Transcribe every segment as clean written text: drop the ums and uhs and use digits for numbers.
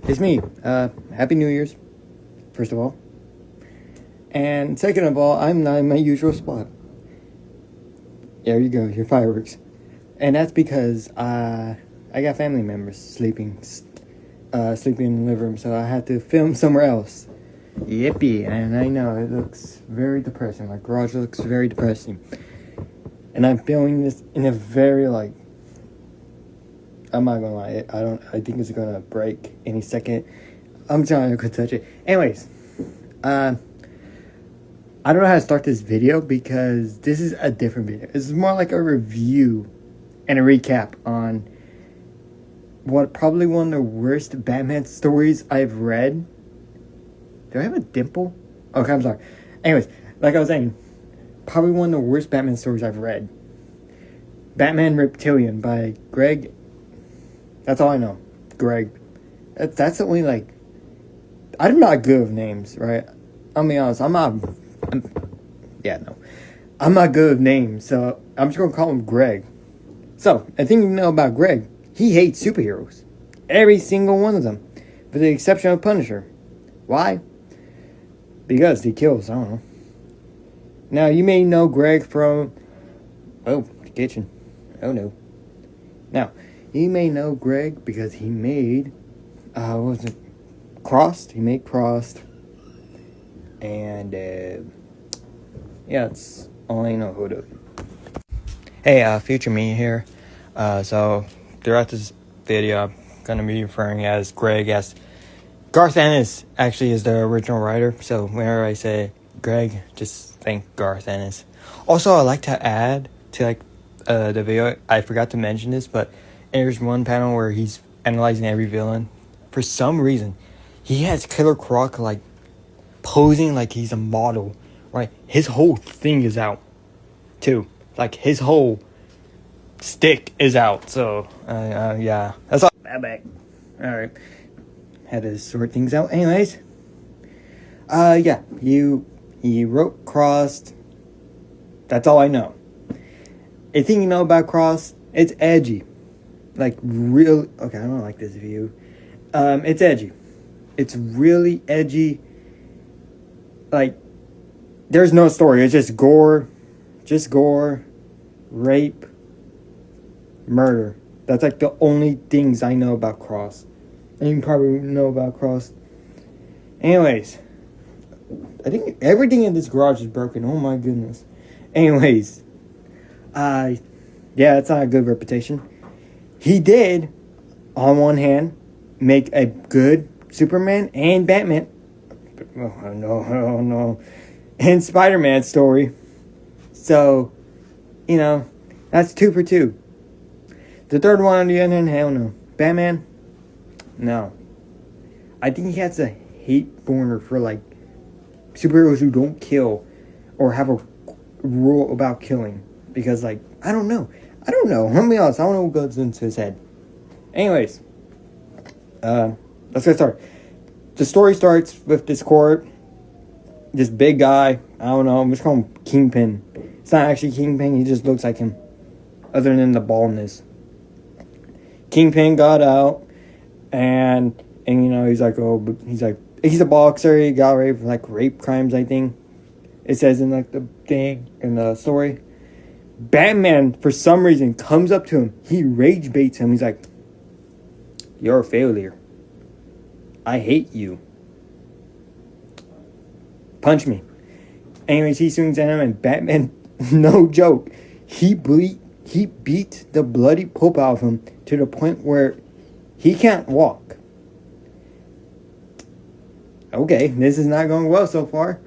It's me. Happy New Year's, first of all. And second of all, I'm not in my usual spot. There you go, your fireworks. And that's because I got family members sleeping in the living room, so I had to film somewhere else. Yippee, and I know, it looks very depressing. My garage looks very depressing. And I'm filming this in a very, I'm not gonna lie, I think it's gonna break any second. I'm trying to touch it. Anyways, I don't know how to start this video because this is a different video. This is more like a review and a recap on probably one of the worst Batman stories I've read. Do I have a dimple? Okay, I'm sorry. Anyways, like I was saying, probably one of the worst Batman stories I've read. Batman Reptilian by Greg. That's all I know. Greg. That's the only, I'm not good with names, right? I'll be honest, I'm not good with names, so I'm just gonna call him Greg. So, I think you know about Greg. He hates superheroes. Every single one of them. With the exception of Punisher. Why? Because he kills, I don't know. Now, you may know Greg from... Oh, the kitchen. Oh, no. Now, you may know Greg because he made... what was it? Crossed. He made Crossed. And, yeah, that's all I know. Hold up. Hey, future me here. So, throughout this video, I'm going to be referring as Greg as... Garth Ennis actually is the original writer, so whenever I say Greg, just think Garth Ennis. Also, I'd like to add to the video, I forgot to mention this, but there's one panel where he's analyzing every villain. For some reason, he has Killer Croc posing like he's a model, right? His whole thing is out, too. His whole stick is out, so, yeah. That's all. Bye. Alright. Had to sort things out. Anyways. Yeah. He wrote Crossed. That's all I know. Anything you know about Crossed, it's edgy. Real... Okay, I don't like this view. It's edgy. It's really edgy. There's no story. It's just gore. Rape. Murder. That's the only things I know about Crossed. And you probably know about Cross. Anyways. I think everything in this garage is broken. Oh my goodness. Anyways. Yeah, it's not a good reputation. He did, on one hand, make a good Superman and Batman. Oh no. And Spider-Man story. So, that's 2 for 2. The third one, on the other hand, hell no. Batman. No. I think he has a hate burner for, superheroes who don't kill or have a rule about killing. Because, I don't know. Let me be honest. I don't know what goes into his head. Anyways. Let's get started. The story starts with this court. This big guy. I don't know. I'm just calling him Kingpin. It's not actually Kingpin. He just looks like him. Other than the baldness. Kingpin got out. And he's he's a boxer. He got raped for rape crimes, I think. It says in the thing in the story. Batman, for some reason, comes up to him. He rage baits him. He's like, "You're a failure. I hate you. Punch me." Anyways, he swings at him, and Batman, no joke, he beat the bloody poop out of him to the point where he can't walk. Okay, this is not going well so far.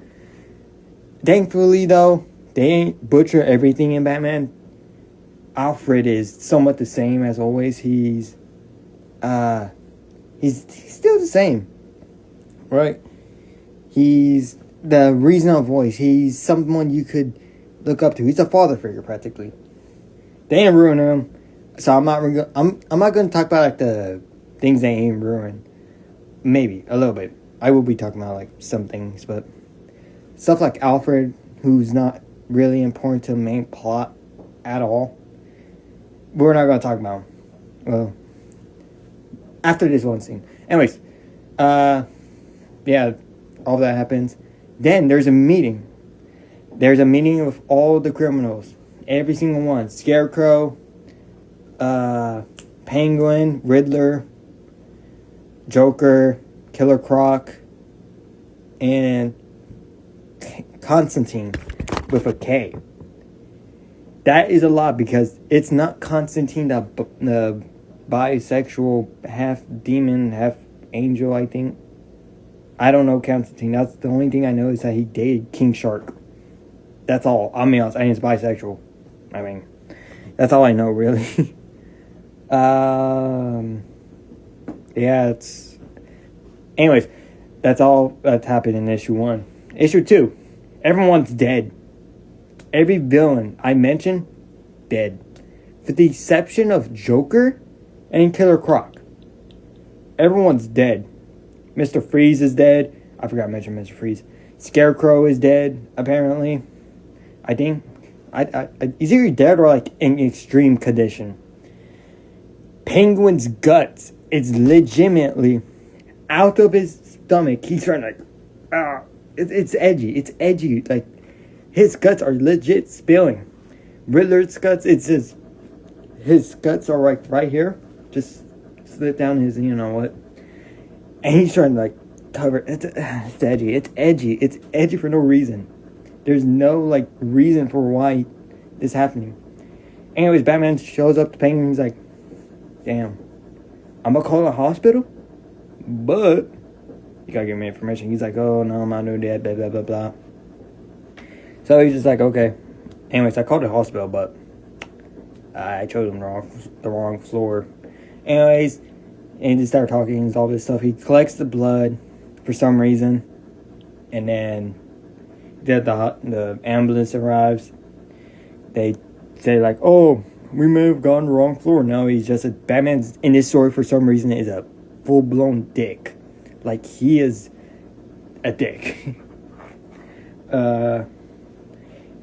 Thankfully, though, they ain't butcher everything in Batman. Alfred is somewhat the same as always. He's still the same, right? He's the reasonable voice. He's someone you could look up to. He's a father figure, practically. They ain't ruin him. So I'm not going to talk about the things they ain't ruined. Maybe a little bit. I will be talking about some things, but stuff like Alfred, who's not really important to the main plot at all. We're not going to talk about him. Well, after this one scene. Anyways, Yeah, all that happens. Then there's a meeting. There's a meeting of all the criminals. Every single one. Scarecrow, Penguin, Riddler, Joker, Killer Croc, and Constantine with a K. That is a lot because it's not Constantine, the bisexual, half demon, half angel, I think. I don't know Constantine. That's the only thing I know is that he dated King Shark. That's all. I'll be honest. I think it's bisexual. I mean, that's all I know, really. Yeah, it's... Anyways, that's all that's happened in issue 1. Issue 2. Everyone's dead. Every villain I mentioned, dead. With the exception of Joker and Killer Croc. Everyone's dead. Mr. Freeze is dead. I forgot to mention Mr. Freeze. Scarecrow is dead, apparently. I think. He's either dead or like in extreme condition. Penguin's guts is legitimately out of his stomach. He's trying to like, it's edgy. It's edgy. Like, his guts are legit spilling. Riddler's guts, it's his guts are like right here. Just slip down his, you know what. And he's trying to like cover. It's edgy. It's edgy. It's edgy for no reason. There's no like reason for why this is happening. Anyways, Batman shows up to Penguin. He's like, damn, I'm gonna call a hospital, but you gotta give me information. He's like, oh no, I'm not doing that, blah blah blah blah. So he's just like, okay. Anyways, I called the hospital, but I chose the wrong floor. Anyways, and they start talking and all this stuff. He collects the blood for some reason, and then the ambulance arrives. They say like, oh, we may have gone the wrong floor. No, he's just Batman's in this story for some reason is a full-blown dick. Like, he is a dick.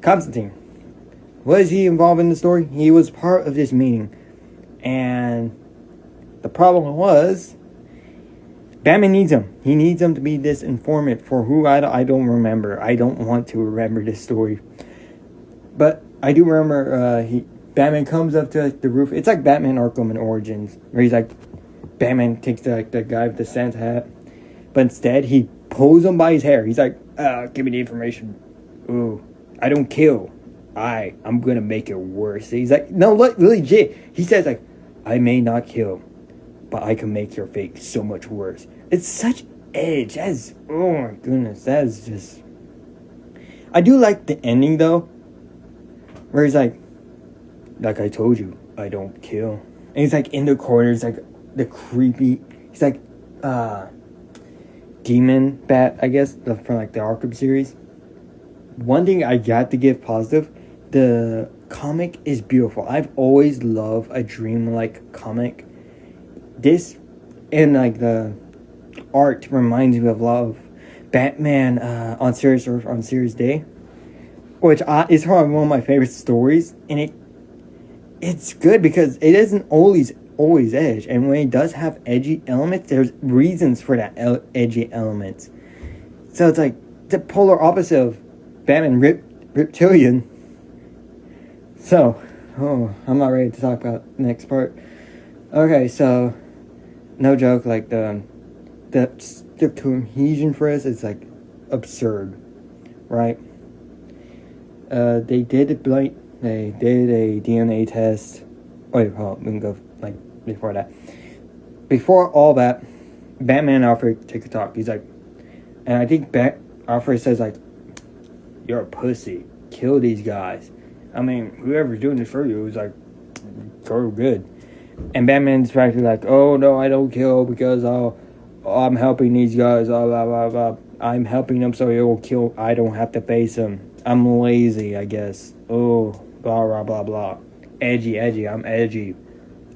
Constantine. Was he involved in the story? He was part of this meeting. And the problem was, Batman needs him. He needs him to be this informant for who I don't remember. I don't want to remember this story. But I do remember Batman comes up to like, the roof. It's like Batman Arkham in Origins. Where he's like, Batman takes the guy with the Santa hat. But instead, he pulls him by his hair. He's like, give me the information. Ooh, I don't kill. I'm gonna make it worse. He's like, no, legit. He says like, I may not kill, but I can make your fate so much worse. It's such edge. Oh my goodness, that is just... I do like the ending though, where he's like I told you, I don't kill. And he's like in the corner, it's like the creepy, he's like demon bat, I guess, from like the Arkham series. One thing I got to give positive, the comic is beautiful. I've always loved a dream-like comic. This and like the art reminds me of a lot of Batman on Series Day, which is probably one of my favorite stories. And it's good because it isn't always edge, and when it does have edgy elements, there's reasons for that edgy elements. So it's like the polar opposite of Batman reptilian. So, I'm not ready to talk about the next part. Okay, so no joke, like the cohesion for us is like absurd, right? They did a DNA test. Wait, hold on, we can go like before that. Before all that, Batman and Alfred take a talk. He's like, and I think Alfred says like, you're a pussy. Kill these guys. I mean, whoever's doing this for you is like, so good. And Batman's practically like, oh no, I don't kill because I'm helping these guys. Blah, blah, blah, blah. I'm helping them so he will kill. I don't have to face him. I'm lazy, I guess. Oh, blah, blah, blah, blah. Edgy. I'm edgy.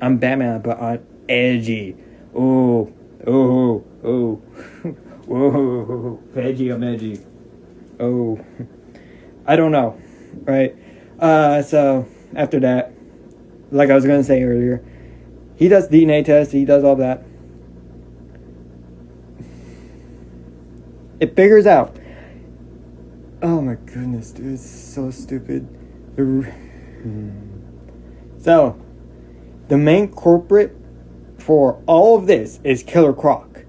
I'm Batman, but I'm edgy. Oh. Whoa. Edgy, I'm edgy. Oh. I don't know. Right? So, after that, like I was going to say earlier, he does DNA tests, he does all that. It figures out. Oh my goodness, dude, it's so stupid. So, the main culprit for all of this is Killer Croc.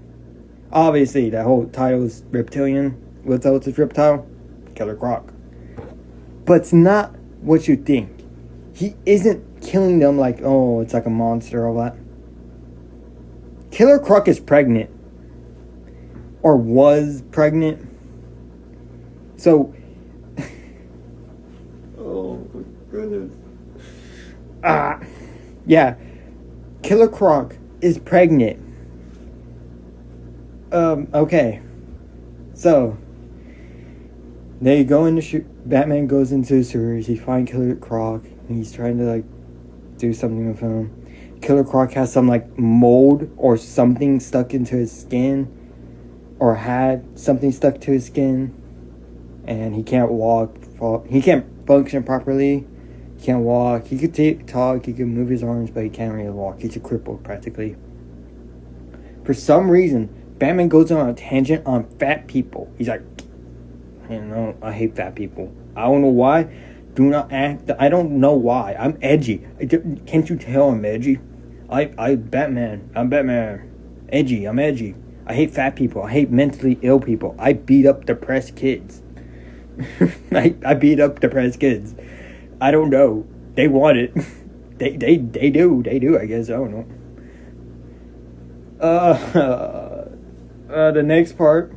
Obviously, that whole title is reptilian. What's else is reptile? Killer Croc. But it's not what you think. He isn't killing them like, oh, it's like a monster or all that. Killer Croc is pregnant. Or was pregnant. So, oh my goodness. Yeah. Killer Croc is pregnant. Okay. So, they go into Batman goes into the sewers. He finds Killer Croc. And he's trying to, like, do something with him. Killer Croc has some, like, mold or something stuck into his skin. Or had something stuck to his skin. And he can't walk. He can't function properly. He can't walk. He could talk. He could move his arms, but he can't really walk. He's a cripple, practically. For some reason, Batman goes on a tangent on fat people. He's like, I hate fat people. I don't know why. Do not act. I don't know why. I'm edgy. Can't you tell I'm edgy? I'm Batman. Edgy. I'm edgy. I hate fat people. I hate mentally ill people. I beat up depressed kids. I beat up depressed kids. I don't know. They want it. They do. I guess I don't know. The next part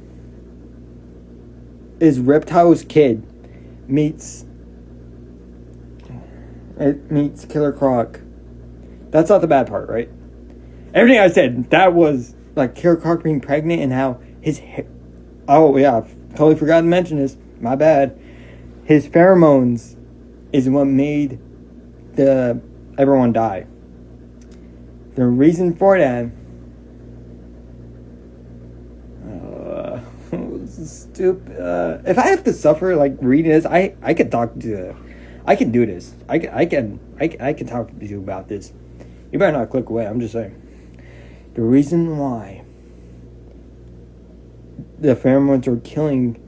is Reptile's kid meets Killer Croc. That's not the bad part, right? Everything I said, that was like Killer Croc being pregnant and how his hair. Oh yeah, totally forgot to mention this. My bad. His pheromones is what made everyone die. The reason for that. Stupid. If I have to suffer like reading this, I can talk to. I can do this. I can talk to you about this. You better not click away. I'm just saying. The reason why the pheromones are killing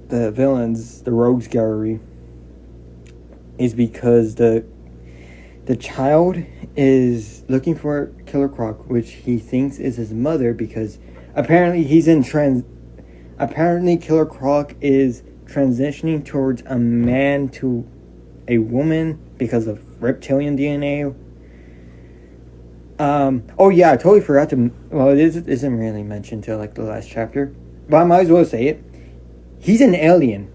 the villains, the rogues gallery, is because the child is looking for Killer Croc, which he thinks is his mother, because apparently apparently Killer Croc is transitioning towards a man to a woman because of reptilian DNA. Oh yeah, I totally forgot to. Well, it isn't really mentioned till like the last chapter, but I might as well say it. He's an alien.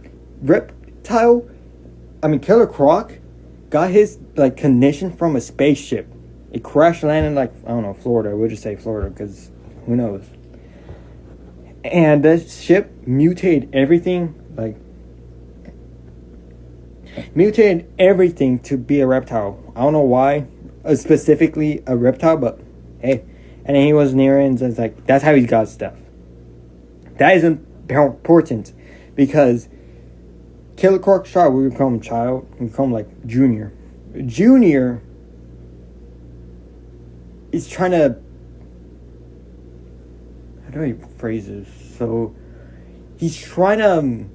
Killer Croc got his like condition from a spaceship. It crash landed like, I don't know, Florida. We'll just say Florida because who knows. And that ship mutated everything to be a reptile. I don't know why. Specifically a reptile, but hey. And then he was near it, and it's like, that's how he got stuff. That is important, because Killer Croc's child, we call him child, we call him like Junior. Junior is trying to, how do I phrase this? So, he's trying to,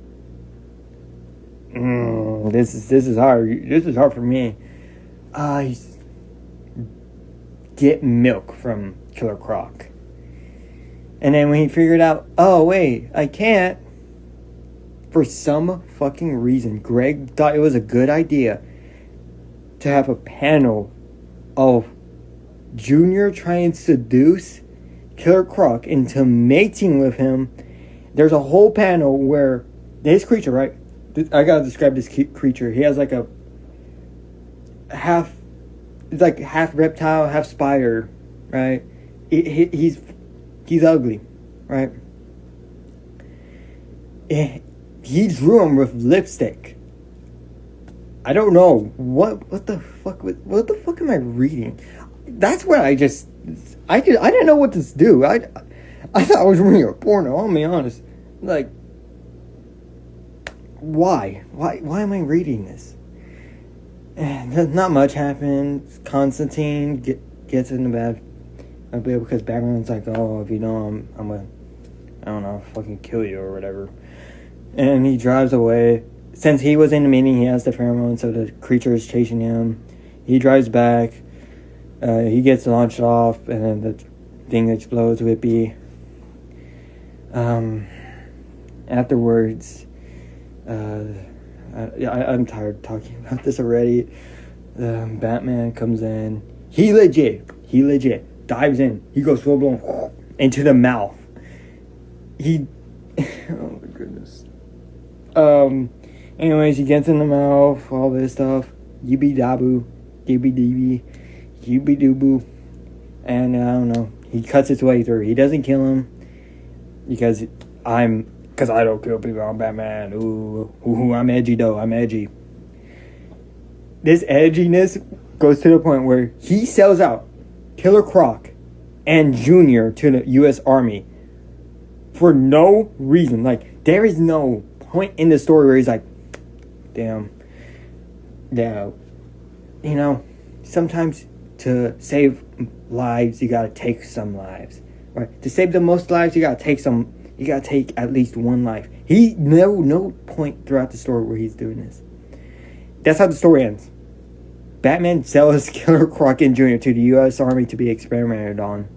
this is hard. This is hard for me. He's get milk from Killer Croc. And then when he figured out, oh wait, I can't. For some fucking reason, Greg thought it was a good idea to have a panel of Junior trying to seduce Killer Croc into mating with him. There's a whole panel where this creature, right? I gotta describe this creature. He has like a half reptile, half spider, right? He's ugly, right? He drew him with lipstick. I don't know what the fuck am I reading? That's what I didn't know what to do. I thought I was reading a porno. I'll be honest. Like, why am I reading this? Not much happens. Constantine gets in the bed because Batman's like, oh, if you know, I'm gonna I don't know, fucking kill you or whatever. And he drives away. Since he was in the meeting, he has the pheromone, so the creature is chasing him. He drives back. He gets launched off, and then the thing explodes. Whippy. Afterwards, I'm tired of talking about this already. Batman comes in. He legit dives in. He goes full blown into the mouth. Oh my goodness. Anyways, he gets in the mouth, all this stuff. Yibby dabu, dibby dibby, yibby doo. And I don't know. He cuts his way through. He doesn't kill him because I don't kill people. I'm Batman. Ooh, I'm edgy though. I'm edgy. This edginess goes to the point where he sells out Killer Croc and Junior to the U.S. Army for no reason. Like, there is no point in the story where he's like, damn, you know, sometimes to save lives, you gotta take some lives, right? To save the most lives, you gotta take at least one life. No point throughout the story where he's doing this. That's how the story ends. Batman sells Killer Croc and Jr. to the U.S. Army to be experimented on.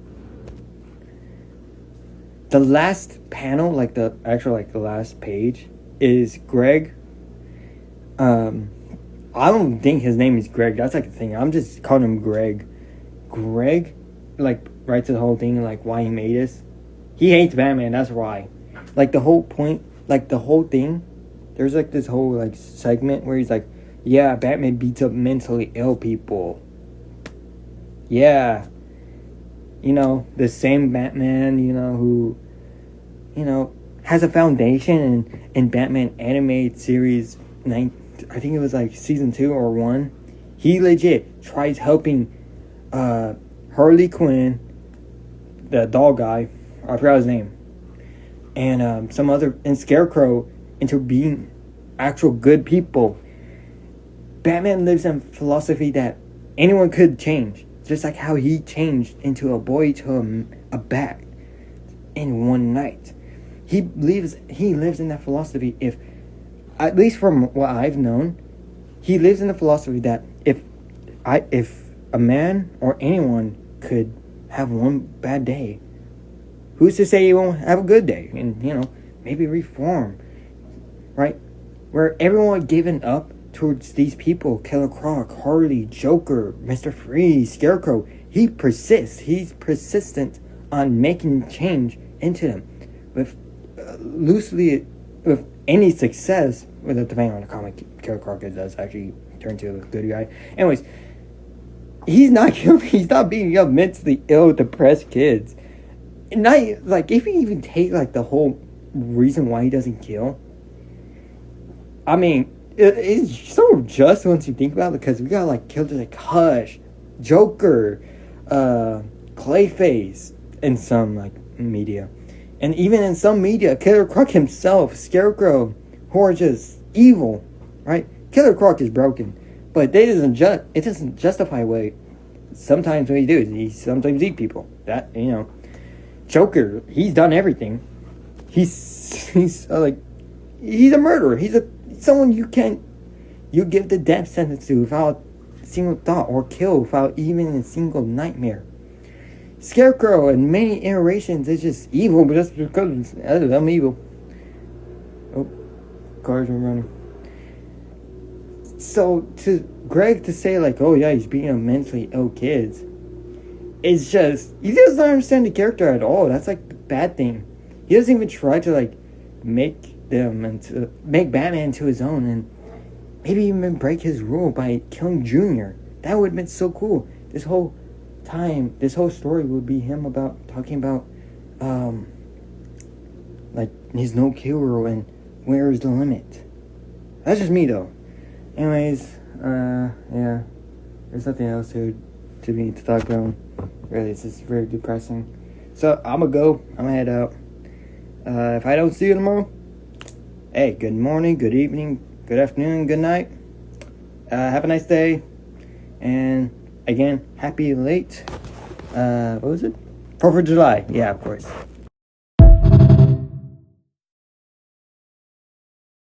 The last panel, the last page, is Greg. I don't think his name is Greg. That's like the thing. I'm just calling him Greg. Greg, writes the whole thing, why he made us. He hates Batman, that's why. The whole point, the whole thing, there's this whole segment where he's like, yeah, Batman beats up mentally ill people. Yeah. The same Batman, who, has a foundation in Batman animated series 9, I think it was season 2 or 1. He legit tries helping Harley Quinn, the doll guy, I forgot his name, and Scarecrow into being actual good people. Batman lives in philosophy that anyone could change, just like how he changed into a boy to a bat in one night. He lives in that philosophy. If, at least from what I've known, he lives in the philosophy that if a man or anyone could have one bad day, who's to say he won't have a good day? And maybe reform, right? Where everyone given up towards these people, Killer Croc, Harley, Joker, Mr. Freeze, Scarecrow, he persists. He's persistent on making change into them. With any success, depending on the comic, Killer Croc does actually turn to a good guy. Anyways, he's not beating up mentally ill, depressed kids. Not if you even take the whole reason why he doesn't kill. I mean, it's so just once you think about it, because we got killers like Hush, Joker, Clayface in some media, and even in some media, Killer Croc himself, Scarecrow, who are just evil, right? Killer Croc is broken, but it doesn't justify what sometimes what he does. He sometimes eat people. That Joker, he's done everything. He's a murderer. He's someone you give the death sentence to without a single thought, or kill without even a single nightmare. Scarecrow in many iterations is just evil, but just because I'm evil. Oh, cars are running. So to Greg to say oh yeah, he's beating up mentally ill kids, it's just, he doesn't understand the character at all. That's the bad thing. He doesn't even try to make Batman into his own, and maybe even break his rule by killing Junior. That would have been so cool. This whole story would be him talking about his no kill rule and where is the limit. That's just me though. Anyways, yeah, there's nothing else to me to talk about. Really, it's just very depressing. So I'm gonna head out. If I don't see you tomorrow, hey, good morning, good evening, good afternoon, good night. Have a nice day. And again, happy late, what was it? 4th of July. Yeah, of course.